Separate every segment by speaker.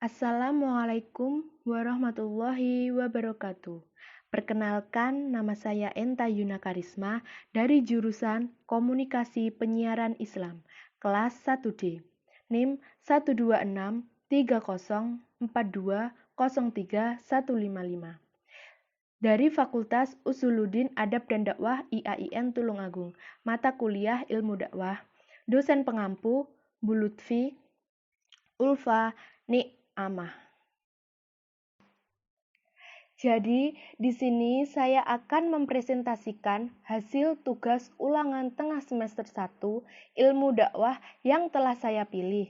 Speaker 1: Assalamualaikum warahmatullahi wabarakatuh. Perkenalkan, nama saya Enta Yuna Karisma dari jurusan Komunikasi Penyiaran Islam, kelas 1D, NIM 1263042035155. Dari Fakultas Usuluddin Adab dan Dakwah IAIN Tulungagung, mata kuliah Ilmu Dakwah, dosen pengampu Bu Lutfi Ulfa Ni'amah. Jadi, di sini saya akan mempresentasikan hasil tugas ulangan tengah semester 1 Ilmu Dakwah yang telah saya pilih,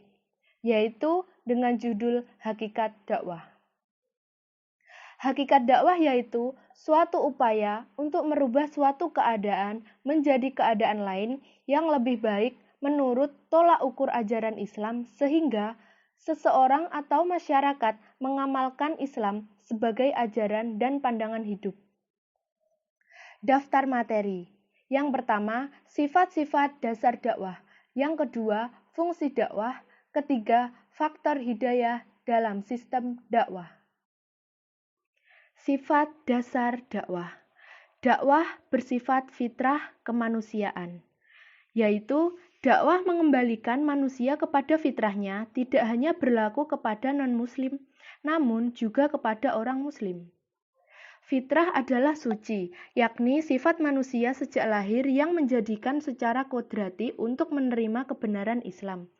Speaker 1: yaitu dengan judul Hakikat Dakwah. Hakikat dakwah yaitu suatu upaya untuk merubah suatu keadaan menjadi keadaan lain yang lebih baik menurut tolak ukur ajaran Islam sehingga seseorang atau masyarakat mengamalkan Islam sebagai ajaran dan pandangan hidup. Daftar materi. Yang pertama, sifat-sifat dasar dakwah. Yang kedua, fungsi dakwah. Ketiga, faktor hidayah dalam sistem dakwah. Sifat dasar dakwah. Dakwah bersifat fitrah kemanusiaan, yaitu dakwah mengembalikan manusia kepada fitrahnya tidak hanya berlaku kepada non-muslim, namun juga kepada orang muslim. Fitrah adalah suci, yakni sifat manusia sejak lahir yang menjadikan secara kodrati untuk menerima kebenaran Islam.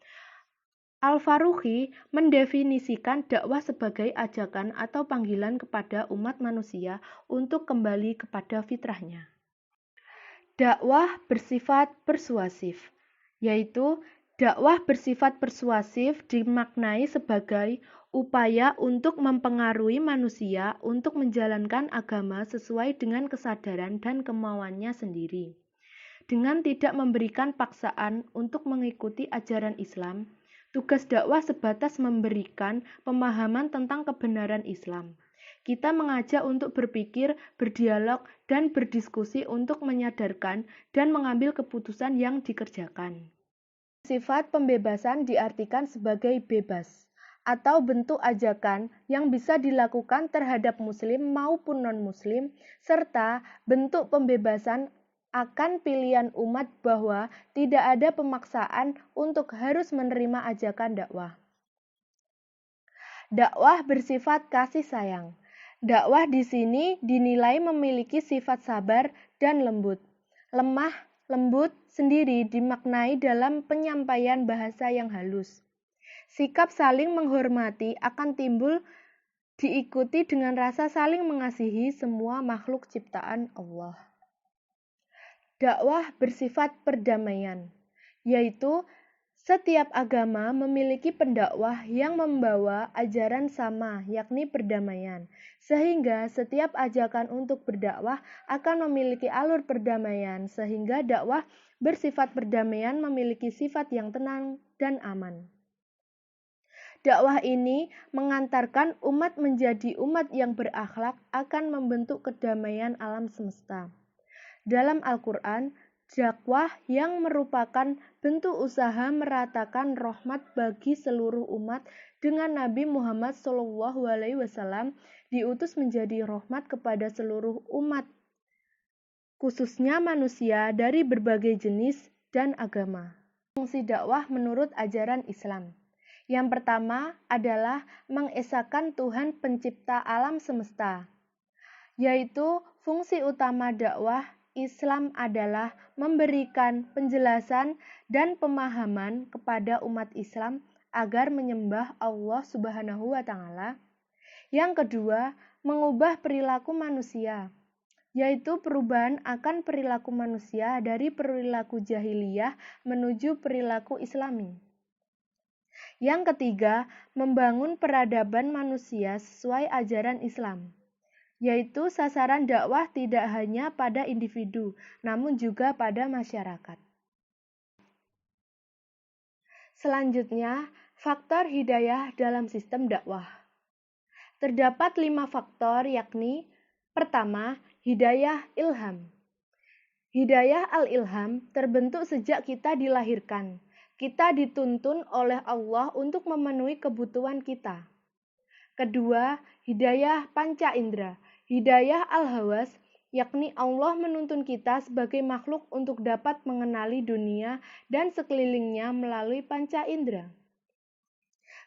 Speaker 1: Al-Faruqi mendefinisikan dakwah sebagai ajakan atau panggilan kepada umat manusia untuk kembali kepada fitrahnya. Dakwah bersifat persuasif, yaitu dakwah bersifat persuasif dimaknai sebagai upaya untuk mempengaruhi manusia untuk menjalankan agama sesuai dengan kesadaran dan kemauannya sendiri. Dengan tidak memberikan paksaan untuk mengikuti ajaran Islam, tugas dakwah sebatas memberikan pemahaman tentang kebenaran Islam. Kita mengajak untuk berpikir, berdialog, dan berdiskusi untuk menyadarkan dan mengambil keputusan yang dikerjakan. Sifat pembebasan diartikan sebagai bebas, atau bentuk ajakan yang bisa dilakukan terhadap muslim maupun non-muslim, serta bentuk pembebasan akan pilihan umat bahwa tidak ada pemaksaan untuk harus menerima ajakan dakwah. Dakwah bersifat kasih sayang. Dakwah di sini dinilai memiliki sifat sabar dan lembut. Lemah, lembut sendiri dimaknai dalam penyampaian bahasa yang halus. Sikap saling menghormati akan timbul diikuti dengan rasa saling mengasihi semua makhluk ciptaan Allah. Dakwah bersifat perdamaian, yaitu setiap agama memiliki pendakwah yang membawa ajaran sama, yakni perdamaian, sehingga setiap ajakan untuk berdakwah akan memiliki alur perdamaian, sehingga dakwah bersifat perdamaian memiliki sifat yang tenang dan aman. Dakwah ini mengantarkan umat menjadi umat yang berakhlak akan membentuk kedamaian alam semesta. Dalam Al-Quran, dakwah yang merupakan bentuk usaha meratakan rahmat bagi seluruh umat dengan Nabi Muhammad SAW diutus menjadi rahmat kepada seluruh umat, khususnya manusia dari berbagai jenis dan agama. Fungsi dakwah menurut ajaran Islam. Yang pertama adalah mengesahkan Tuhan pencipta alam semesta, yaitu fungsi utama dakwah Islam adalah memberikan penjelasan dan pemahaman kepada umat Islam agar menyembah Allah Subhanahu wa Ta'ala. Yang kedua, mengubah perilaku manusia, yaitu perubahan akan perilaku manusia dari perilaku jahiliyah menuju perilaku Islami. Yang ketiga, membangun peradaban manusia sesuai ajaran Islam, yaitu sasaran dakwah tidak hanya pada individu, namun juga pada masyarakat. Selanjutnya, faktor hidayah dalam sistem dakwah. Terdapat 5 faktor, yakni pertama, hidayah ilham. Hidayah al-ilham terbentuk sejak kita dilahirkan. Kita dituntun oleh Allah untuk memenuhi kebutuhan kita. Kedua, hidayah panca indera. Hidayah al-hawas, yakni Allah menuntun kita sebagai makhluk untuk dapat mengenali dunia dan sekelilingnya melalui panca indera.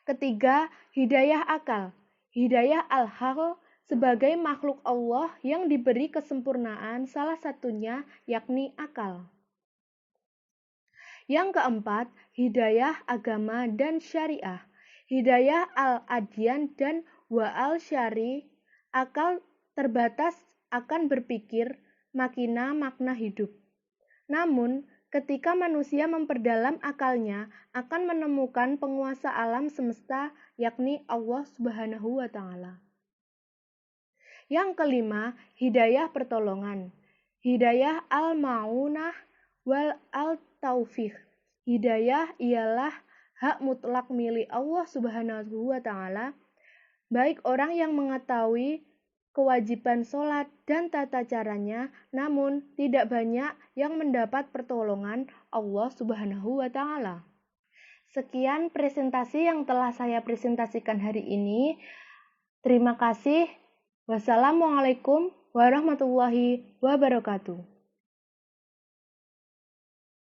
Speaker 1: Ketiga, hidayah akal. Hidayah al-hal sebagai makhluk Allah yang diberi kesempurnaan, salah satunya yakni akal. Yang keempat, hidayah agama dan syariah. Hidayah al-adyan dan wa al-syari, akal terbatas akan berpikir, makna hidup. Namun, ketika manusia memperdalam akalnya, akan menemukan penguasa alam semesta, yakni Allah Subhanahu wa Ta'ala. Yang kelima, hidayah pertolongan. Hidayah al-ma'unah wal al-taufiq. Hidayah ialah hak mutlak milik Allah Subhanahu wa Ta'ala, baik orang yang mengetahui kewajiban sholat dan tata caranya, namun tidak banyak yang mendapat pertolongan Allah Subhanahu wa Ta'ala. Sekian presentasi yang telah saya presentasikan hari ini. Terima kasih. Wassalamualaikum warahmatullahi wabarakatuh.